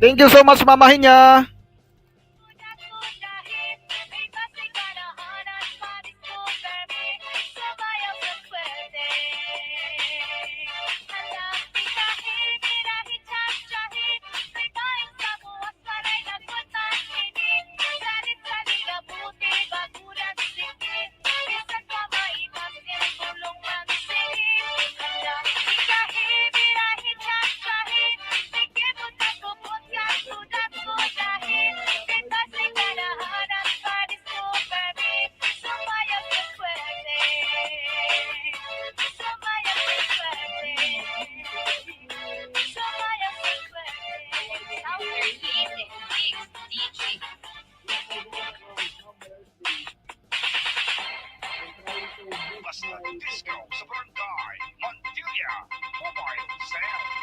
Thank you so much, mamahin niya. Basta Disco sa Barangay Montilla Mobile Sales.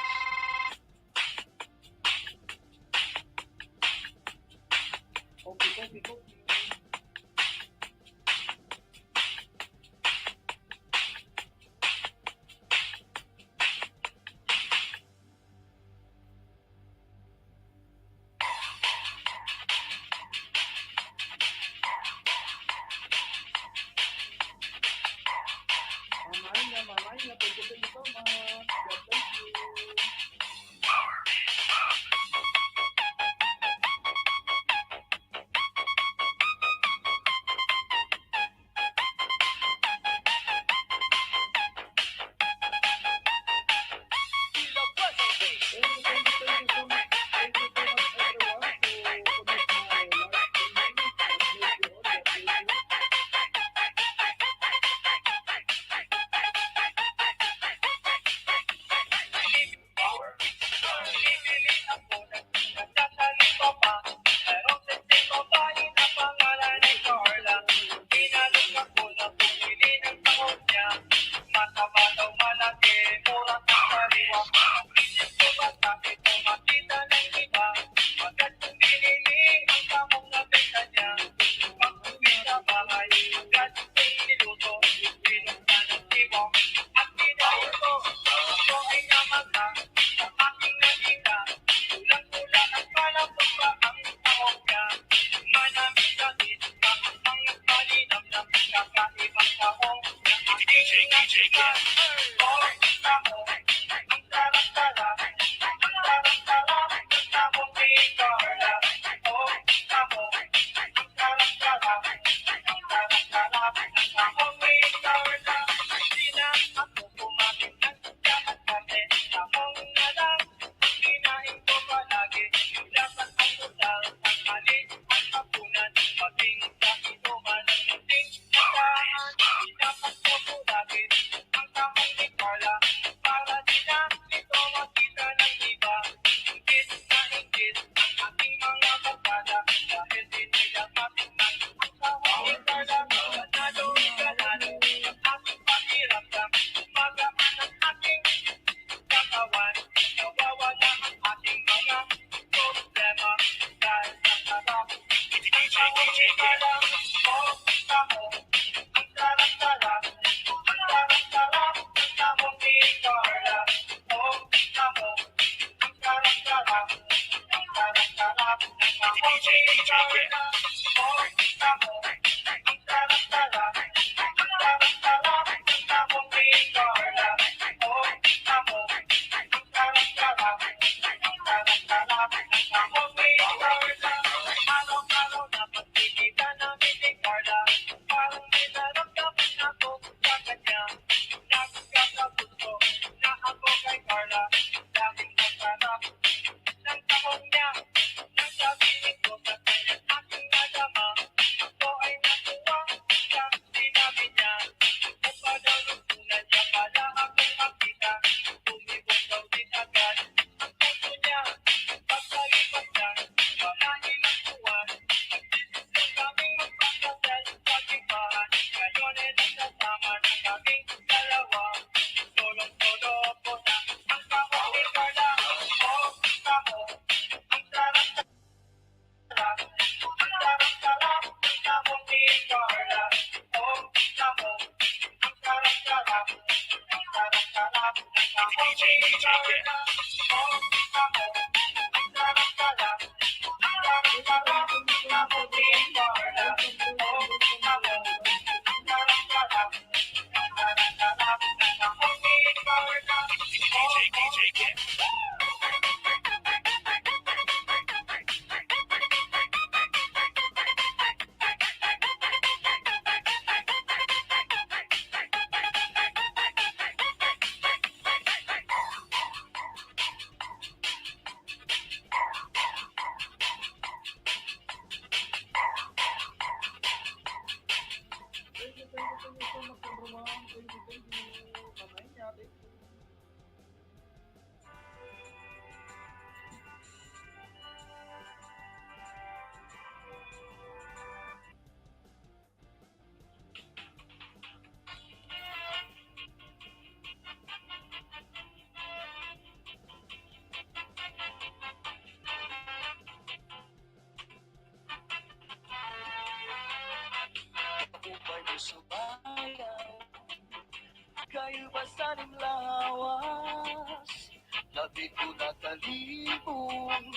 kayo ba sa lawas? Labi ko na talibong,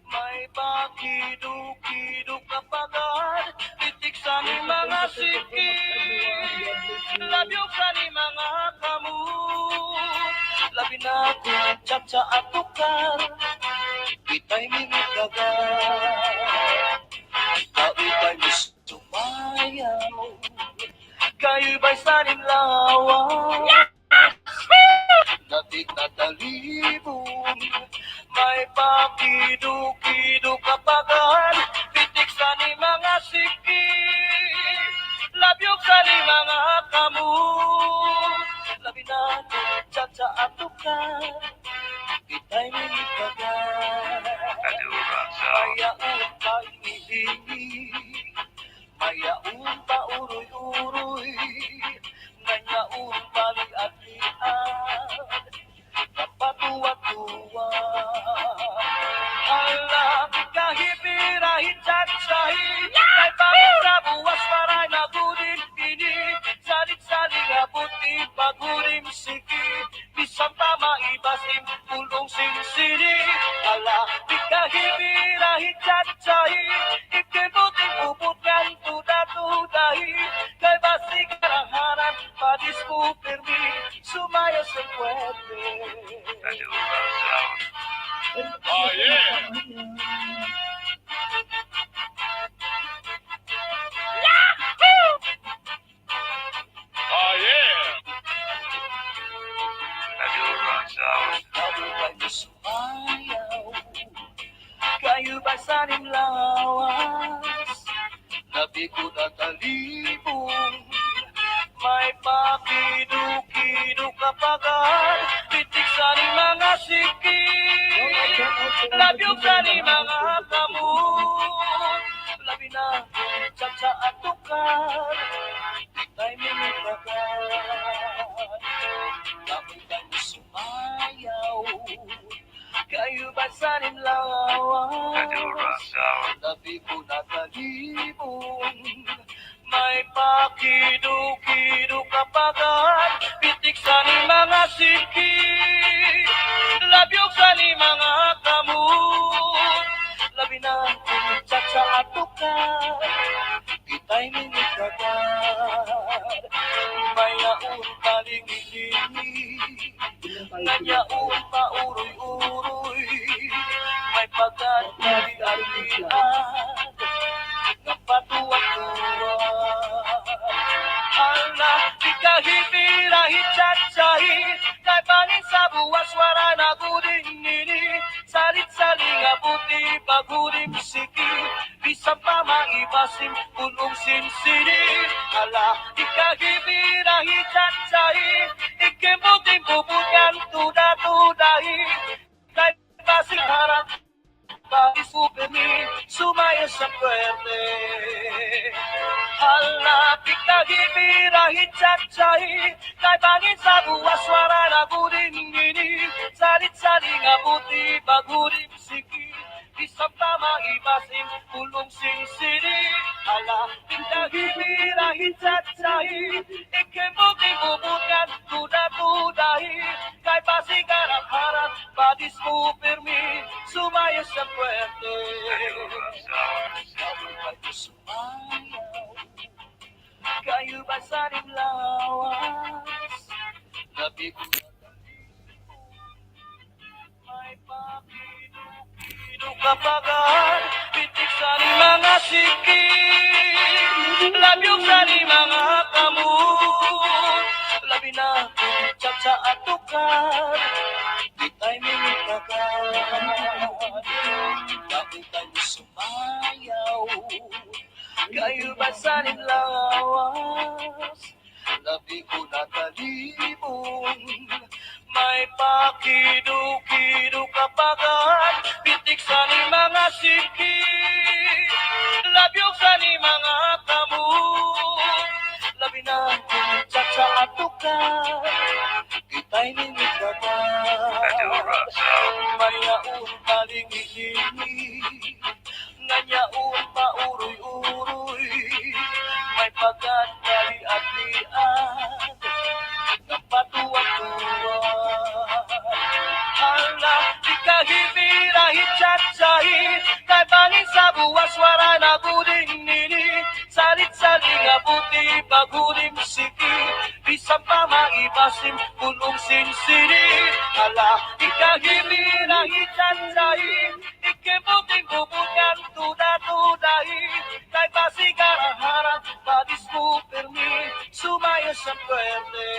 may pakiduk-kiduk kapagan, titik sa ni mga sikit, labyog sa ni mga kamot, labi na kong tsak sa atukar, itay minagagan, itay misumayaw, kayo ba'y sa lawas? Natik na talibong, may pakiduk-kiduk kapagan, pitik sa ni mga sikit, labyog sa ni mga kamot, labi na tsak sa atukar, itay minagagan, mayaon kay hihingi, mayaon pa uroy-uroy, nanyaon bali-alian, kapatuwa-tuwa. Alam kahipirahit chat-sahi, kay pangit sa buwas paray na gunin pini, salit-saling abuti pagunim siki, bisang tama ibasim pulong sinsini. Alam kahipirahit chat-sahi, ikibuting puputkan tuda-tudahi, kay basig karanganan padis mo permi, sumaya sa puwede. Oh yeah! Oh yeah! Kayo ba'y sumayaw? Kayo ba sa lawas? Labi ko na talibong, may pakiduk-kiduk kapagan, pitik sa ni mga sikit, labyog sa ni mga kamot, labi na tsak sa atukar, itay minagagan, kami tayo sumayaw, kayo ba sa lawas? Labi ko na talibong, may pakiduk-kiduk kapagan, pitik sa ni mga sikit, labyog sa ni mga kamot, labi na tsak sa atukar, itay minagagan, mayaon kalingilingi, nanyaon pa uroy-uroy, may pagkatali-alian, napatuwa-tuwa. Ala, ikahipirahit chat-sahi, kay pangin sa buwas wara na guding nini, salit-saling abuti pagudim siki, bisang pa maibasim pulong sinsini. Ala, ikahipirahit chat-sahi, ikibuting puputkan tuda-tudahi, kay basig harap Paris upemi, sumaya sa puwerte. Halapit na hipirahit chat-sahi, kay pangin sa buwas wara na guding nini, salit-saling abuti pagudim siki, isang tama ibasim pulong sinsini. Halapit na hipirahit chat-sahi, ikibuting bubutkan tuda-tudahi, kay basig harap-harap padis mo permi, sumaya sa puwerte. Kayo ba'y sumayaw? Kayo ba sa lawas? Labi ko na may pakiduk-kiduk kapagan, pitik sa ni mga sikit, labyog sa ni mga kamot, labi na tsak sa atukar, itay minagagan, bakit tayo sumayaw? Kayo ba sa lawas? Labi ko na talibong, may pakiduk-kiduk kapagan, pitik sa ni mga sikit, labyog sa ni mga kamot, labi na tsak sa atukar, itay minagagan, mayaon kalingilingi, nanyaon pa uroy-uroy, may pagkatali at lian, maibasim pulong sinsiri ala ikahimira hicacai ikebuting bubukan tuda-tudai kay pasigaraharan badis mo permi sumaya sa puwerte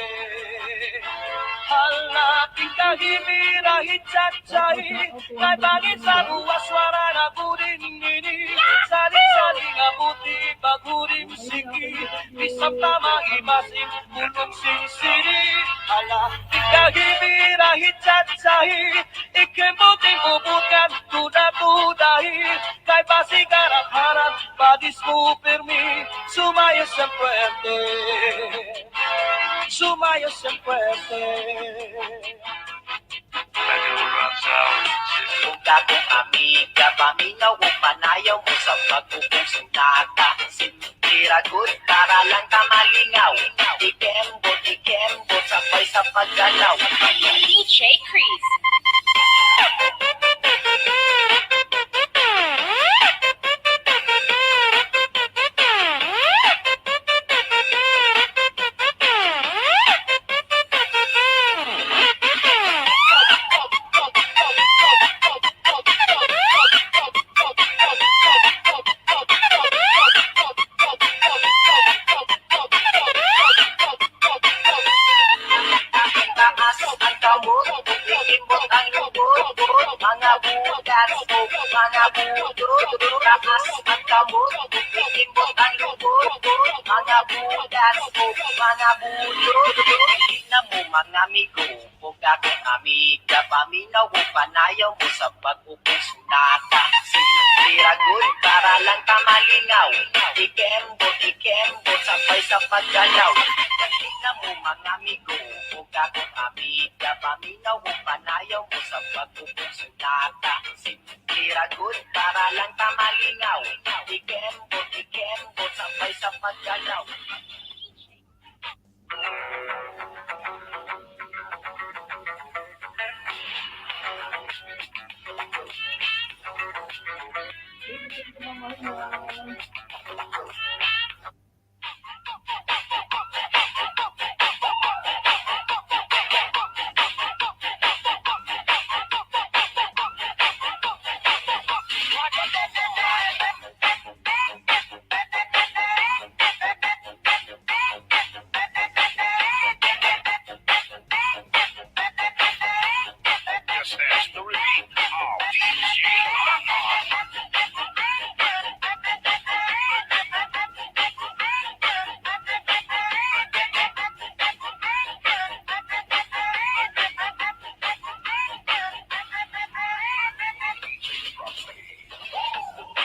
ala ikahimira hicacai kay bangin sa buwas wara na burin nini sali-sali nga buti bagurim siki bisang tama imasim pulong sinsiri ala ikahimira hicacai ikebuting bubukan tuda-tudahi kay pasigaraharan badis mo permi sumayo sa puwerte sumayo sa puwerte. Kung gagong amiga, paminaw o panayaw mo sa pagkukusunata. Siniragot para lang ka malingaw. Ikembot, sabay sa paggalaw. DJ Chris. Taas ang kamot, ikimbot ang lubot, mga bugas o mga budot. Taas ang kamot, ikimbot ang lubot, mga bugas o mga budot. Hindi na mo mga amigo, kung akong amiga, paminaw o panayaw mo sa pagkukusunata. Siniragot para lang ka malingaw, ikembot, sabay sa paggalaw. Hindi na mo mga amigo, kung akong amiga, paminaw o panayaw mo sa pagkukusunata. Siniragot para lang ka malingaw, ikembot, sabay sa paggalaw. This is the repeat of DJ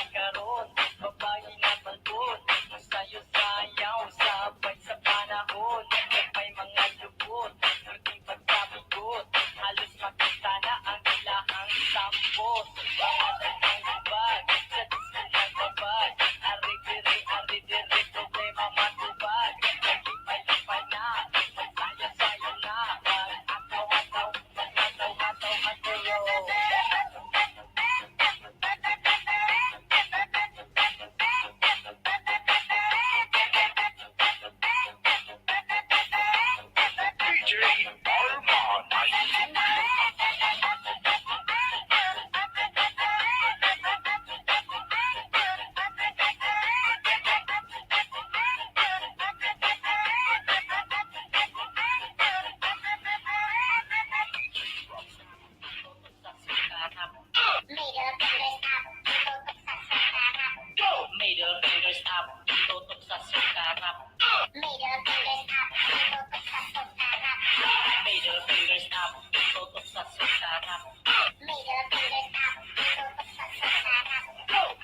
Karon, babae na balbon Sayo sayaw, sabay sa panahon May mga lubot, hindi pagsabigot Halos makita na ang ilahang sampot Mga dagang babag, sa disco nagbabag Ari-diri, problema matubag Nagipay-lipay na, magsaya-sayo na Mag-ataw-ataw, mag-ataw-ataw-ataw DJ Arman Middle fingers up, tutok sa sukarap. Middle fingers up, tutok sa sukarap. Middle fingers up, tutok sa sukarap. Middle fingers up, tutok sa sukarap.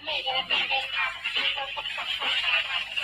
Middle fingers up, tutok sa sukarap.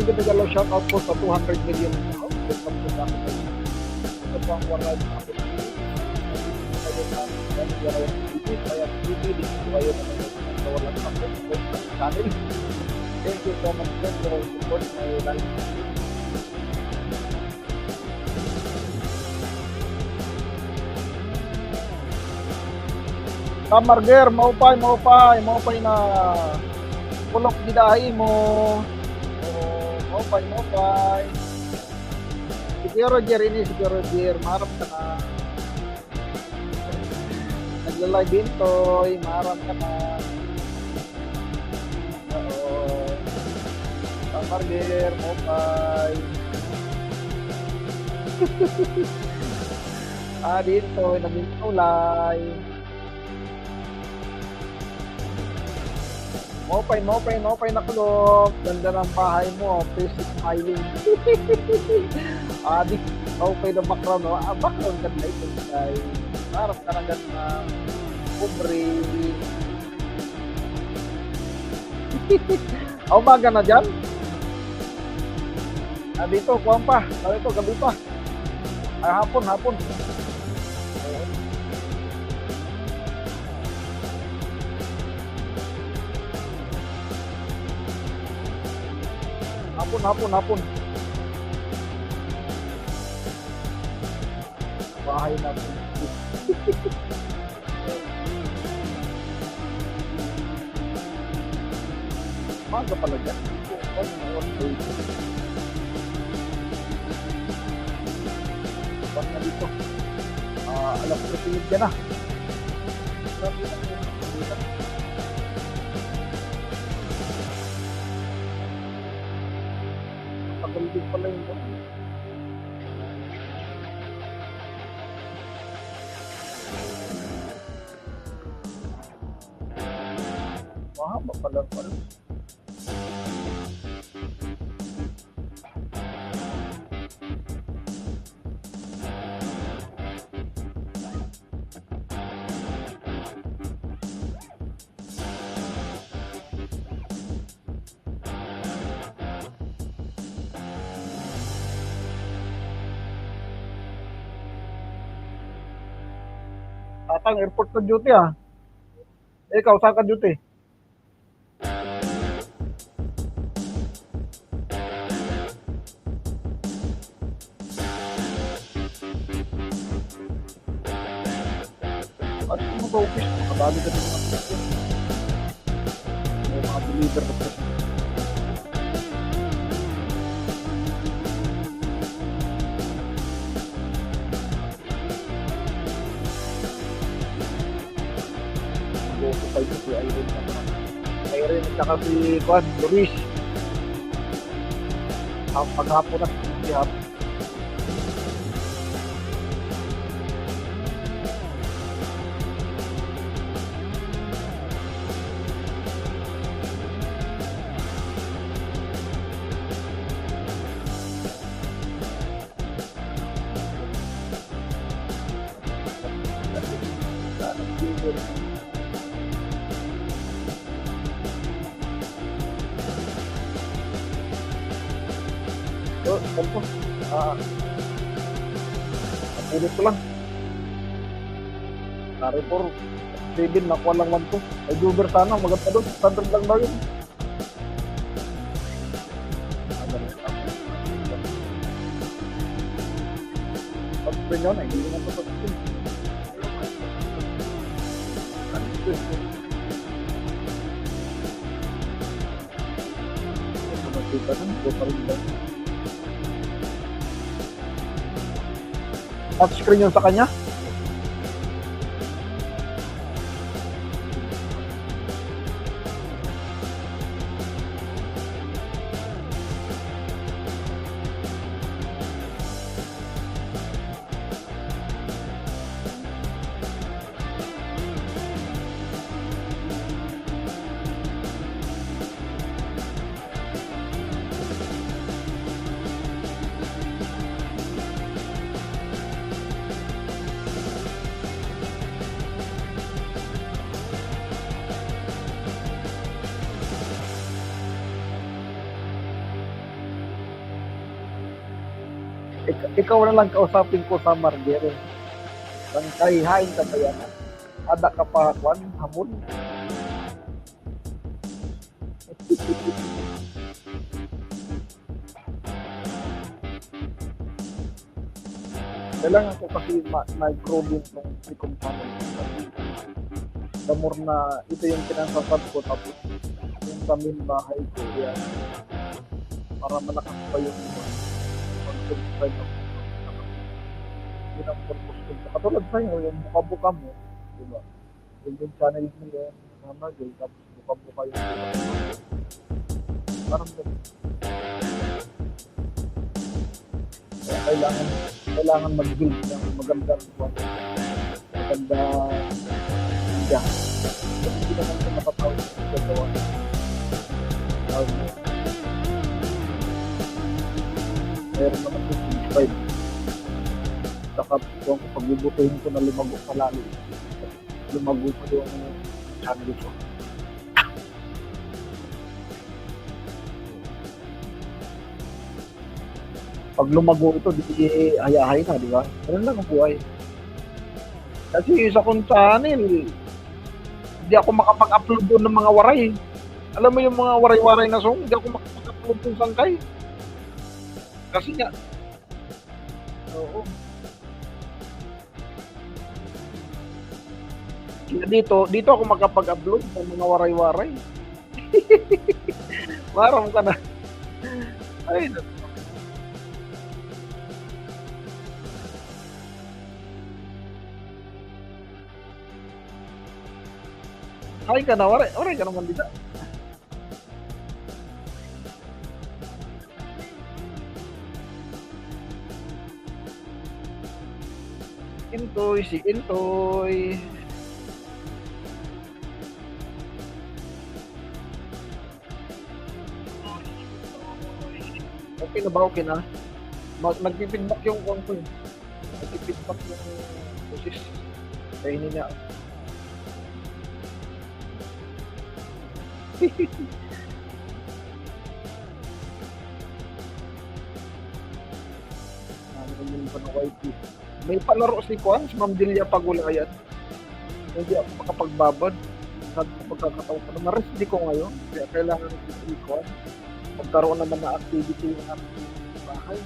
Bigyan lang shout out po sa 200 million welcome po sa akin. Ito po ang waray ng akin. Kaya TV dito kayo na walang channel. Thank you so much for support my life. Tamarger, maupay na pulok gidahi mo. Maupay. Si Roger ini, marap ka na. Naglalay bintoy, marap ka na. Oo. Tamarger, maupay. Bintoy, nabintulay. Maupay na kulog. Ganda ng bahay mo. Please smiling. Di maupay na background. Background ganda ito. Harap ka na ganda. Kubre. Umaga na dyan. Dito, kuwan pa. Dito, gabi pa. Hapon. Hapon. Bahay natin. Maga pala dyan. Buwan na dito. Alam ko tingin dyan na. Pagalitin pala yung buwan. Mahaba pala pala. Tatang airport ka duty Ikaw, saan ka duty? At kung mo ka-office, makadali ka din ng office. May mga deliver na po. Kayo si Irene naman. Irene at saka si Juan, Luis. Paghapon na si hapon. Tempo. Pulit ko lang. Carrefour. Steven, nakuha lang 1 to. Ay, Uber sana. Maganda doon. Standard lang daw yun. screen yun eh. Hindi na ito screen. Ito nakita na. Ito pa rin lang. Touchscreen yun sa kanya? Ikaw na lang kausapin ko sa Margere. Bangkay, hain ka ba yan? Ada ka pa, Kwan, hamon? Kailangan ko kasi micro din itong second channel. Damor na ito yung pinasasab ko tapos yung sa main bahay ko yan. Para malakas pa yung mag-subscribe ako. Yun ang purpose ko. Katulad sa'yo, yung buka-buka mo, diba? Yung channel mo yan, namagay, tapos buka-buka yung parang ganun. Kaya kailangan mag-build ng magandang media. Kasi hindi naman ito nakatawag sa gagawa. Meron naman ito subscribe. Saka kung pagbubutuhin ko na lumago pa lalo. Lumago pa yung channel ko. Pag lumago ito, di hayahay na, di ba? Ganun lang ang buhay. Kasi sa kong channel, hindi ako makapag-upload doon ng mga waray. Alam mo yung mga waray-waray na song, hindi ako makapag-upload doon sangkay. Kasi nga, oo. Kaya dito ako makapag-upload ng mga waray-waray. Maram ka na. Ay, ay ka na, waray ka naman dito. Intoy, si Intoy. Okay na ba? Okay na? Nag-feedback yung konto. Nag-feedback yung boses. Kaya hindi niya. May palaro si Kwan, si Ma'am Delia Pagulayan. Hindi ako makapagbabad. Sabi ko pagkakataon ko na ma-rest ko ngayon. Kaya kailangan ko si Kwan. Magkaroon naman na activity yung ating bahay.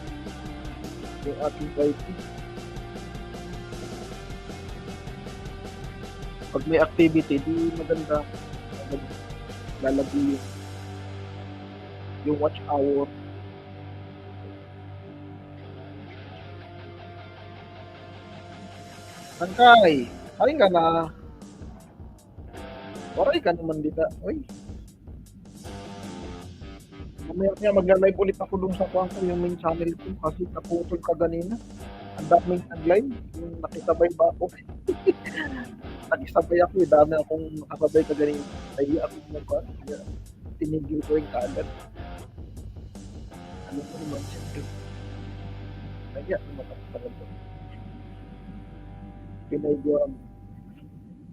Yung ating IT. Pag may activity, di maganda. Lalagay yung watch hour. Angkay, ay ka na. Waray ka naman dito. Uy. Mamaya magla-live ulit ako dun sa kwanto yung main channel ko kasi naputol ka ganina. Ang daming nag-live. Yung nakisabay ba ako? Nakisabay ako. Dami akong nakasabay ka ganina. Ay, ako nagkwan. Tinigil ko yung kaagad. Ano ko naman siyempre. Kaya, tumatapos ko. Pinayguan.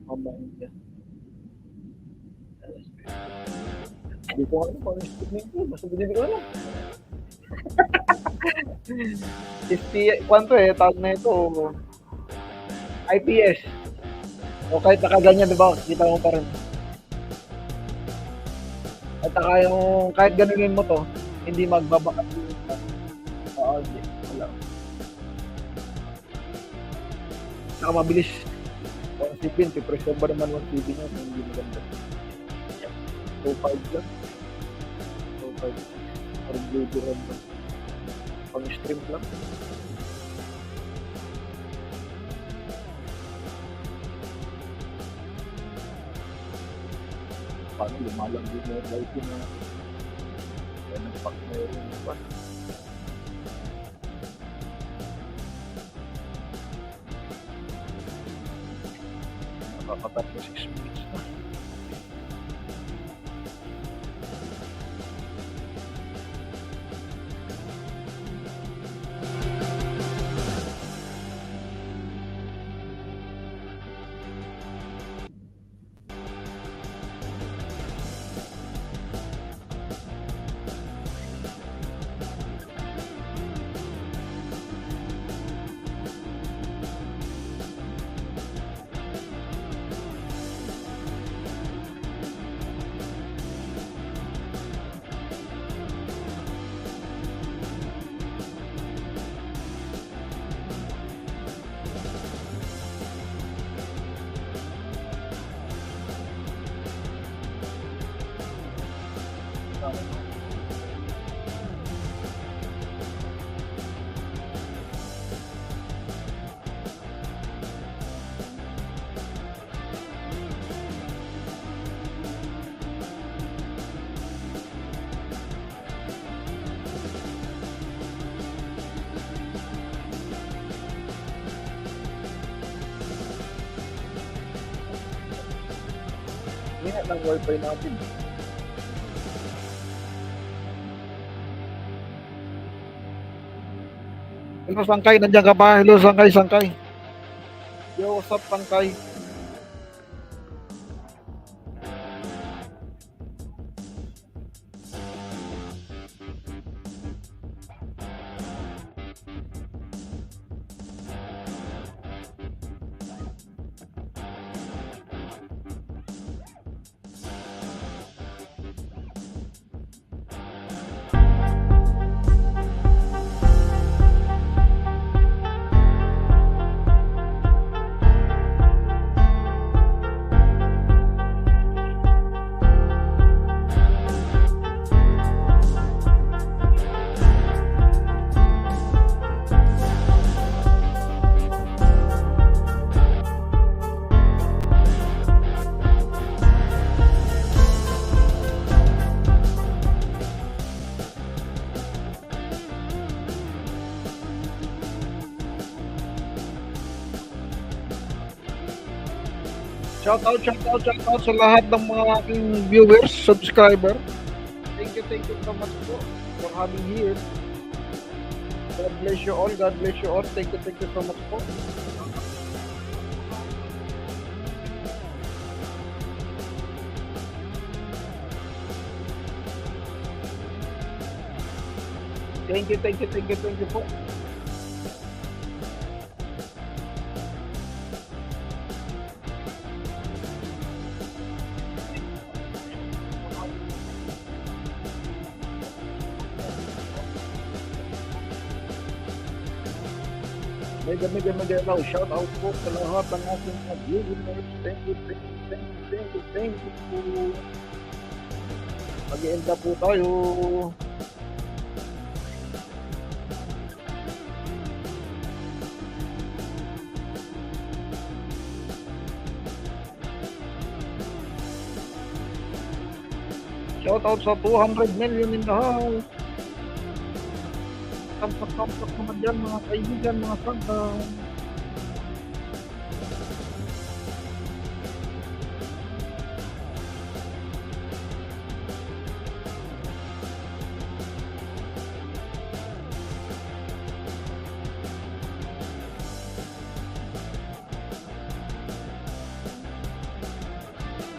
Mamahin niya. Hindi ko alam kung ano yung statement ko. Basta hindi ko alam. Kwanto tawag na ito. IPS. O kahit nakaganyan, diba? Kita mo pa rin. At saka yung, kahit ganunin mo to, hindi magbabakat. Oo, hindi. Wala. Saka mabilis. 170, pressure ba naman 170 niya kung hindi maganda. 2.5 lang. 2.5. Or video ram lang. Pang stream lang. Paano lumalang din yung lighting na kaya nagpak na yung pa. Nakakatapos 6 minutes na. Hina ng wifi natin. Hello Sangkay, nandiyan ka pa? Hello Sangkay, Sangkay. Yo, what's up Sangkay? Shout out sa lahat ng mga aking viewers, subscriber. Thank you so much po for having here. God bless you all, God bless you all. Thank you so much po. Thank you po. Mega raw. Shout out po sa lahat ng ating mga viewers. Thank you po. Mag-i-end po tayo. Shout out sa 200 million in the house. Tampak naman dyan mga kaibigan, mga sangka.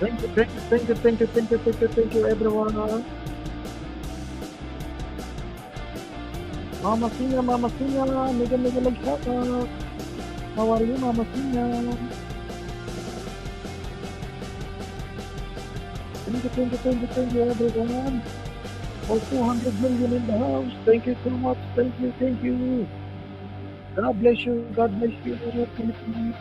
Thank you everyone. Mama Sina, mega like shout out. How are you, Mama Sina? Thank you everyone. For 200 million in the house. Thank you so much. Thank you. God bless you. God bless you, Philippines.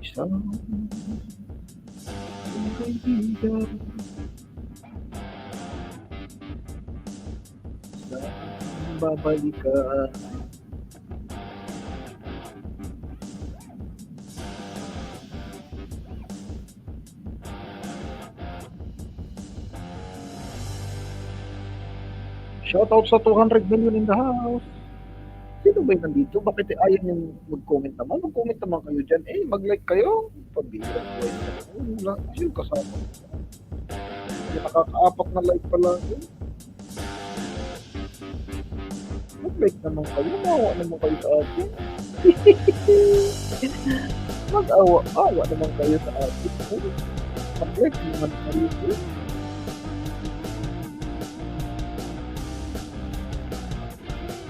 Isang kaibigan. Saan babalikan? Shoutout sa 200 million in the house. Sino ba yung nandito? Bakit ayaw niyong mag-comment naman? Mag-comment naman kayo dyan. Mag-like kayo. Pabira. Wala. Sino kasama? Hindi nakaka-apat na like pa lang. Mag-like naman kayo. Mawa naman kayo sa atin. Mag-awa naman kayo sa atin. Mag-like naman kayo.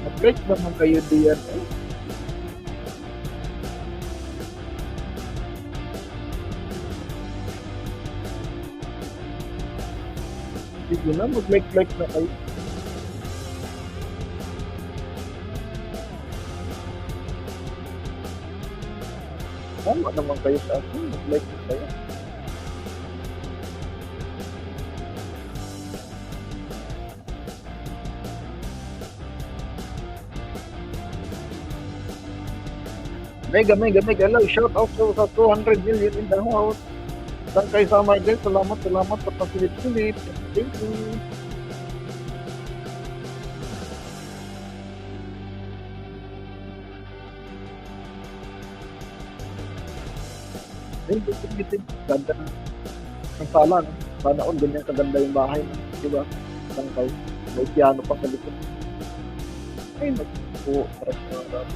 Mag-like naman kayo diyan. Sige na, mag-like na kayo. Tama naman kayo sa akin. Mag-like na kayo. Mega love. Shout out sa 200 million in the house. Saan kayo sama din? Salamat sa pasilip-silip. Thank you. Thank you. Ganda ng sala, no? Sana all ganyan kaganda yung bahay, no? Diba? Saan kayo? May piano pa sa likod. Ay, nagpo. Sarap na harap.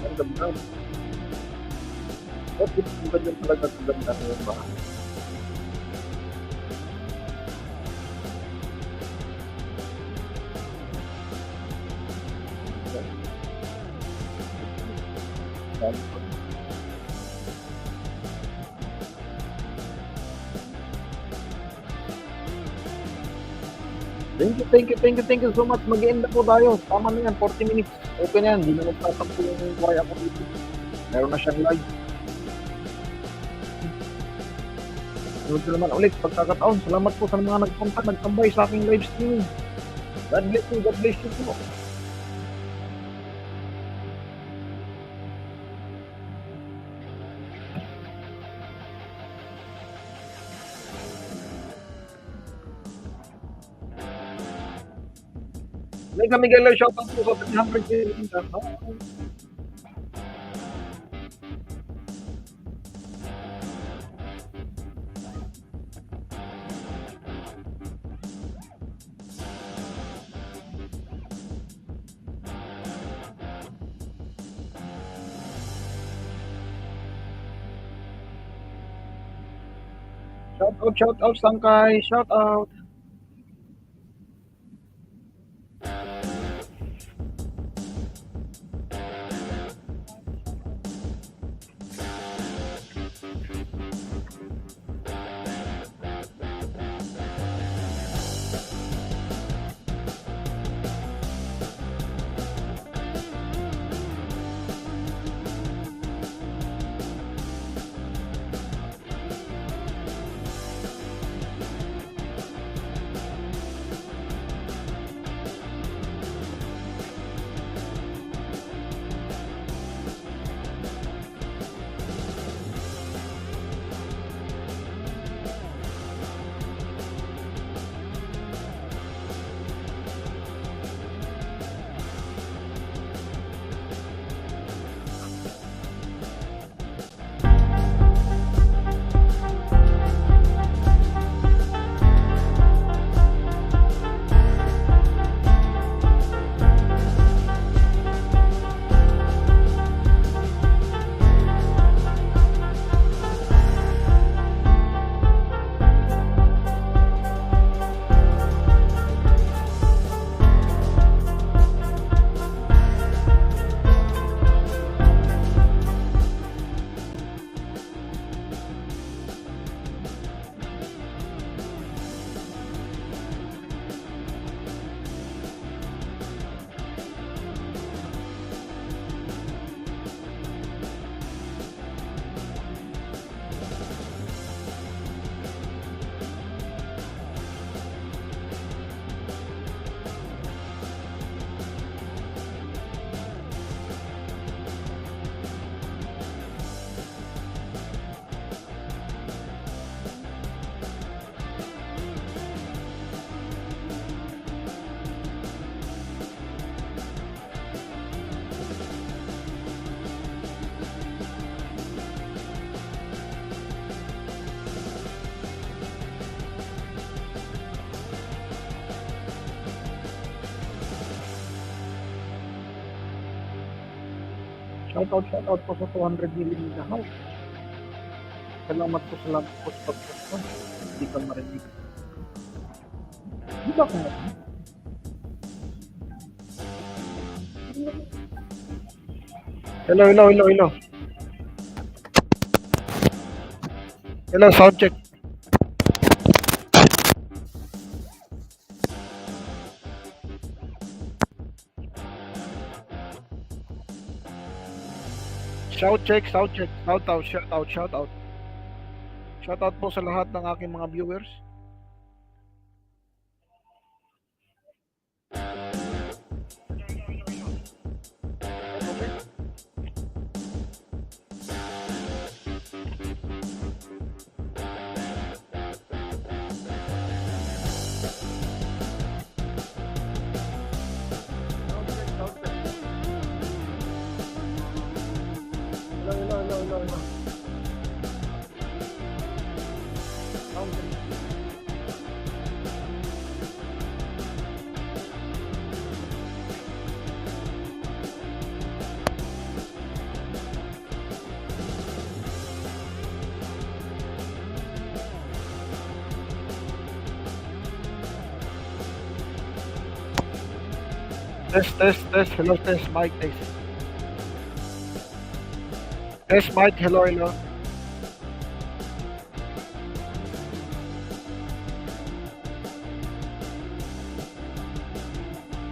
Ang ganda. Bakit ang ganyan talaga kaganda na yung bahay? Thank you so much. Mag-end na po tayo. Tama na yan, 40 minutes. Okay na yan, hindi na magtatampo yung wire ako dito. Meron na siyang live. Sunod na naman ulit, pagkakataon. Salamat po sa mga nagpunta, nagtambay sa aking live stream. God bless you po. Mega love, shout out po sa 300 million. Shout out Sangkay, shout out. Shout out po sa 200 million na house. Salamat po sa lahat po sa pagpunta. Hindi ka marinig. Di ba kung ano? Hello. Hello, sound check. Shout out. Shout out po sa lahat ng aking mga viewers. Hello. Test. Hello, test, mic, test. Test, mic, hello.